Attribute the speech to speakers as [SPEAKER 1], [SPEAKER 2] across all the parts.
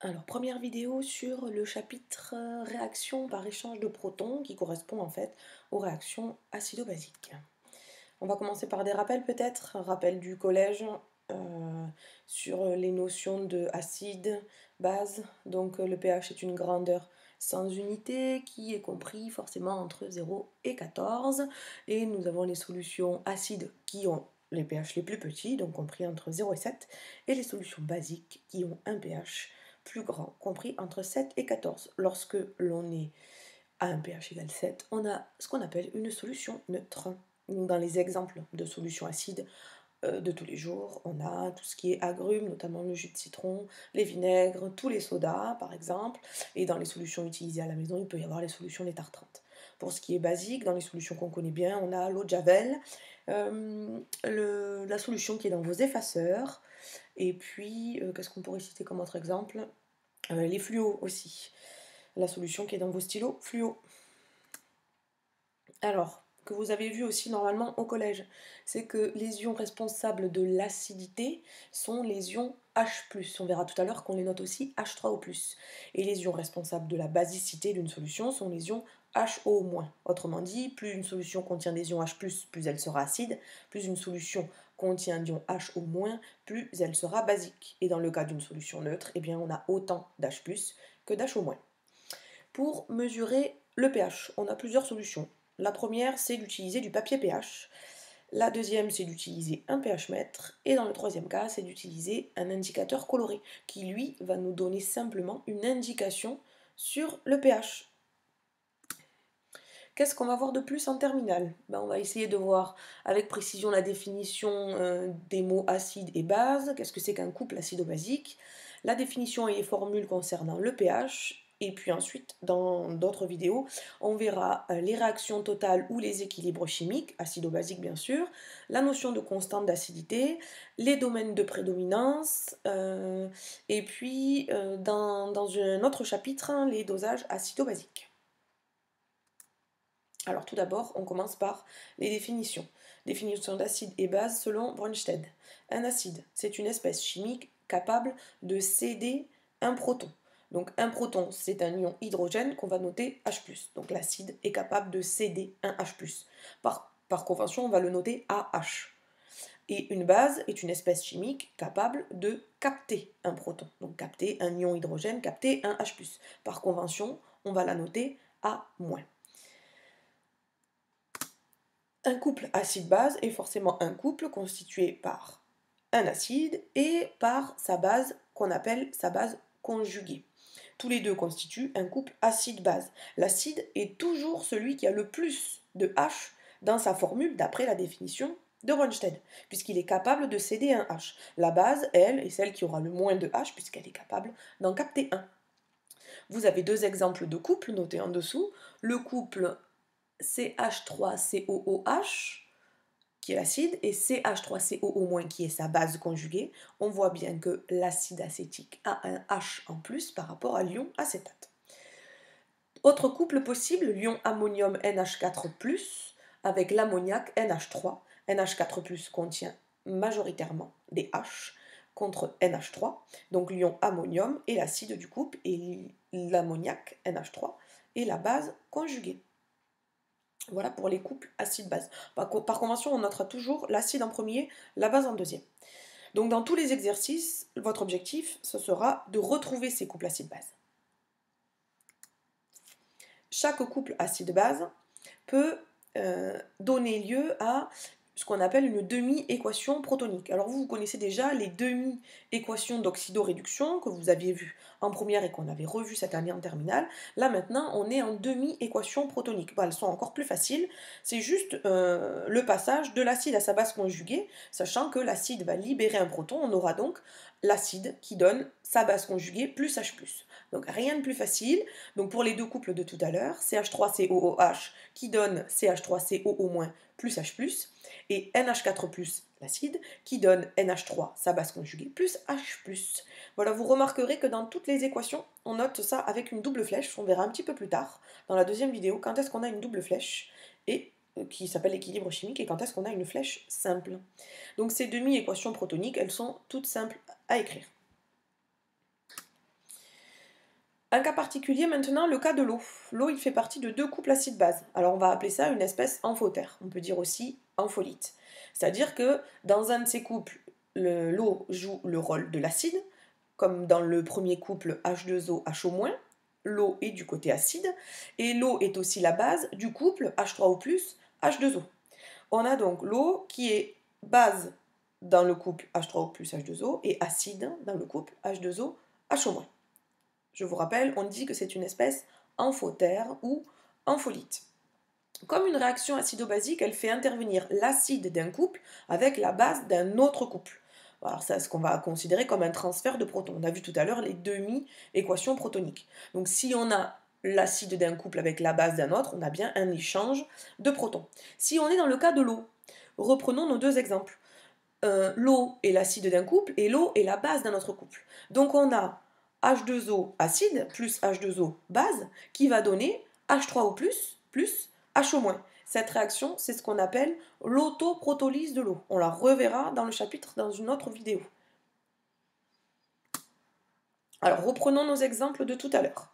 [SPEAKER 1] Alors, première vidéo sur le chapitre réaction par échange de protons qui correspond en fait aux réactions acido-basiques. On va commencer par des rappels peut-être, rappel du collège sur les notions de acide, base. Donc le pH est une grandeur sans unité qui est compris forcément entre 0 et 14. Et nous avons les solutions acides qui ont les pH les plus petits, donc compris entre 0 et 7, et les solutions basiques qui ont un pH plus grand, compris entre 7 et 14. Lorsque l'on est à un pH égale 7, on a ce qu'on appelle une solution neutre. Dans les exemples de solutions acides de tous les jours, on a tout ce qui est agrumes, notamment le jus de citron, les vinaigres, tous les sodas par exemple, et dans les solutions utilisées à la maison, il peut y avoir les solutions lait tartrante. Pour ce qui est basique, dans les solutions qu'on connaît bien, on a l'eau de Javel, la solution qui est dans vos effaceurs, et puis qu'est-ce qu'on pourrait citer comme autre exemple? Les fluos aussi, la solution qui est dans vos stylos fluo. Alors, que vous avez vu aussi normalement au collège, c'est que les ions responsables de l'acidité sont les ions H+. On verra tout à l'heure qu'on les note aussi H3O+. Et les ions responsables de la basicité d'une solution sont les ions HO-. Autrement dit, plus une solution contient des ions H+, plus elle sera acide, plus une solution contient d'ions HO-, plus elle sera basique. Et dans le cas d'une solution neutre, eh bien, on a autant d'H+, que d'HO-. Pour mesurer le pH, on a plusieurs solutions. La première, c'est d'utiliser du papier pH. La deuxième, c'est d'utiliser un pH-mètre. Et dans le troisième cas, c'est d'utiliser un indicateur coloré, qui lui va nous donner simplement une indication sur le pH. Qu'est-ce qu'on va voir de plus en terminale? On va essayer de voir avec précision la définition des mots acide et base. Qu'est-ce que c'est qu'un couple acido-basique? La définition et les formules concernant le pH. Et puis ensuite, dans d'autres vidéos, on verra les réactions totales ou les équilibres chimiques, acido-basiques bien sûr, la notion de constante d'acidité, les domaines de prédominance, et puis dans un autre chapitre, les dosages acido-basiques. Alors tout d'abord, on commence par les définitions. Définition d'acide et base selon Brønsted. Un acide, c'est une espèce chimique capable de céder un proton. Donc un proton, c'est un ion hydrogène qu'on va noter H+. Donc l'acide est capable de céder un H+. Par convention, on va le noter AH. Et une base est une espèce chimique capable de capter un proton. Donc capter un ion hydrogène, capter un H+. Par convention, on va la noter A-. Un couple acide-base est forcément un couple constitué par un acide et par sa base qu'on appelle sa base conjuguée. Tous les deux constituent un couple acide-base. L'acide est toujours celui qui a le plus de H dans sa formule d'après la définition de Brønsted, puisqu'il est capable de céder un H. La base, elle, est celle qui aura le moins de H, puisqu'elle est capable d'en capter un. Vous avez deux exemples de couples notés en dessous. Le couple CH3COOH, qui est l'acide, et CH3COO- qui est sa base conjuguée. On voit bien que l'acide acétique a un H en plus par rapport à l'ion acétate. Autre couple possible, l'ion ammonium NH4+, avec l'ammoniac NH3. NH4+, contient majoritairement des H contre NH3, donc l'ion ammonium est l'acide du couple et l'ammoniac NH3 est la base conjuguée. Voilà pour les couples acide-base. Par convention, on notera toujours l'acide en premier, la base en deuxième. Donc dans tous les exercices, votre objectif, ce sera de retrouver ces couples acide-base. Chaque couple acide-base peut donner lieu à ce qu'on appelle une demi-équation protonique. Alors vous connaissez déjà les demi-équations d'oxydoréduction que vous aviez vues en première et qu'on avait revues cette année en terminale. Là maintenant, on est en demi-équation protonique. Elles sont encore plus faciles. C'est juste le passage de l'acide à sa base conjuguée, sachant que l'acide va libérer un proton. On aura donc l'acide qui donne sa base conjuguée plus H+. Donc rien de plus facile. Donc pour les deux couples de tout à l'heure, CH3COOH qui donne CH3COO- plus H+, et NH4+, l'acide, qui donne NH3, sa base conjuguée, plus H+. Voilà, vous remarquerez que dans toutes les équations, on note ça avec une double flèche. On verra un petit peu plus tard, dans la deuxième vidéo, quand est-ce qu'on a une double flèche, et qui s'appelle l'équilibre chimique, et quand est-ce qu'on a une flèche simple. Donc ces demi-équations protoniques, elles sont toutes simples à écrire. Un cas particulier maintenant, le cas de l'eau. L'eau, il fait partie de deux couples acides-base. Alors on va appeler ça une espèce amphotère. On peut dire aussi ampholyte. C'est-à-dire que dans un de ces couples, l'eau joue le rôle de l'acide, comme dans le premier couple H2O, HO-, l'eau est du côté acide, et l'eau est aussi la base du couple H3O+, H2O. On a donc l'eau qui est base dans le couple H3O+, H2O et acide dans le couple H2O, HO-. Je vous rappelle, on dit que c'est une espèce amphotère ou ampholyte. Comme une réaction acido-basique, elle fait intervenir l'acide d'un couple avec la base d'un autre couple. Alors c'est ce qu'on va considérer comme un transfert de protons. On a vu tout à l'heure les demi-équations protoniques. Donc si on a l'acide d'un couple avec la base d'un autre, on a bien un échange de protons. Si on est dans le cas de l'eau, reprenons nos deux exemples. L'eau est l'acide d'un couple et l'eau est la base d'un autre couple. Donc on a H2O acide plus H2O base qui va donner H3O+, plus HO-. Cette réaction, c'est ce qu'on appelle l'autoprotolyse de l'eau. On la reverra dans le chapitre dans une autre vidéo. Alors reprenons nos exemples de tout à l'heure.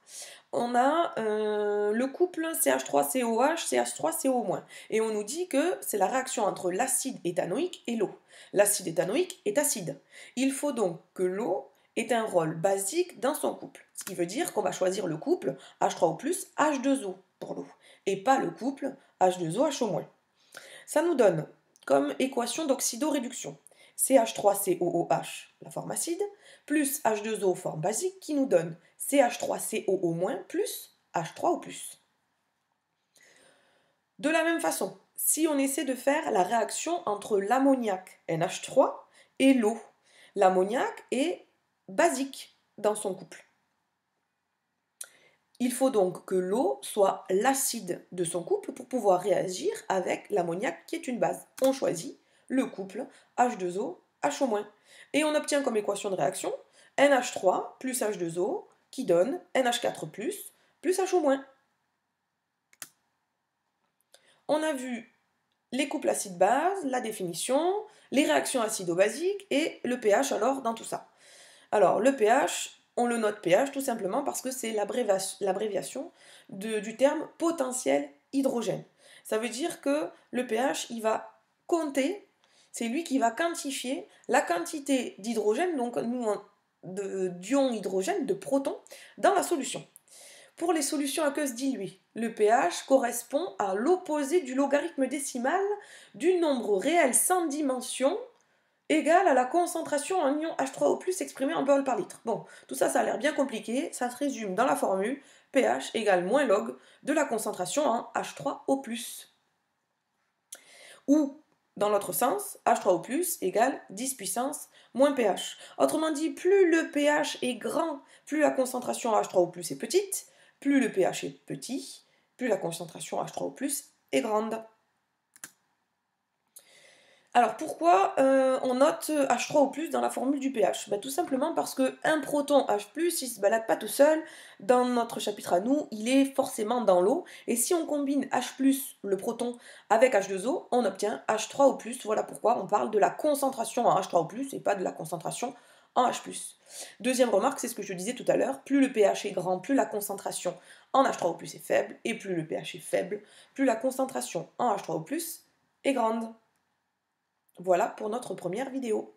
[SPEAKER 1] On a le couple CH3COH, CH3CO-, et on nous dit que c'est la réaction entre l'acide éthanoïque et l'eau. L'acide éthanoïque est acide. Il faut donc que l'eau ait un rôle basique dans son couple. Ce qui veut dire qu'on va choisir le couple H3O+, H2O pour l'eau, et pas le couple H2O, HO-. Ça nous donne comme équation d'oxydoréduction CH3COOH, la forme acide, plus H2O, forme basique, qui nous donne CH3COO- plus H3O+. De la même façon, si on essaie de faire la réaction entre l'ammoniac NH3 et l'eau, l'ammoniac est basique dans son couple. Il faut donc que l'eau soit l'acide de son couple pour pouvoir réagir avec l'ammoniac qui est une base. On choisit le couple H2O, HO-. Et on obtient comme équation de réaction NH3 plus H2O qui donne NH4 plus HO-. On a vu les couples acides-base, la définition, les réactions acido-basiques et le pH alors dans tout ça. Alors le pH, on le note pH tout simplement parce que c'est l'abréviation du terme potentiel hydrogène. Ça veut dire que le pH, il va compter, c'est lui qui va quantifier la quantité d'hydrogène, donc nous, d'ions hydrogène, de protons, dans la solution. Pour les solutions aqueuses diluées, le pH correspond à l'opposé du logarithme décimal du nombre réel sans dimension égale à la concentration en ion H3O+ exprimée en bols par litre. Bon, tout ça, ça a l'air bien compliqué, ça se résume dans la formule pH égale moins log de la concentration en H3O+. Ou, dans l'autre sens, H3O+ égale 10 puissance moins pH. Autrement dit, plus le pH est grand, plus la concentration en H3O+ est petite, plus le pH est petit, plus la concentration en H3O+ est grande. Alors pourquoi on note H3O+ dans la formule du pH? Tout simplement parce qu'un proton H+, il ne se balade pas tout seul. Dans notre chapitre à nous, il est forcément dans l'eau. Et si on combine H+, le proton, avec H2O, on obtient H3O+. Voilà pourquoi on parle de la concentration en H3O+, et pas de la concentration en H+. Deuxième remarque, c'est ce que je disais tout à l'heure, plus le pH est grand, plus la concentration en H3O+ est faible, et plus le pH est faible, plus la concentration en H3O+ est grande. Voilà pour notre première vidéo.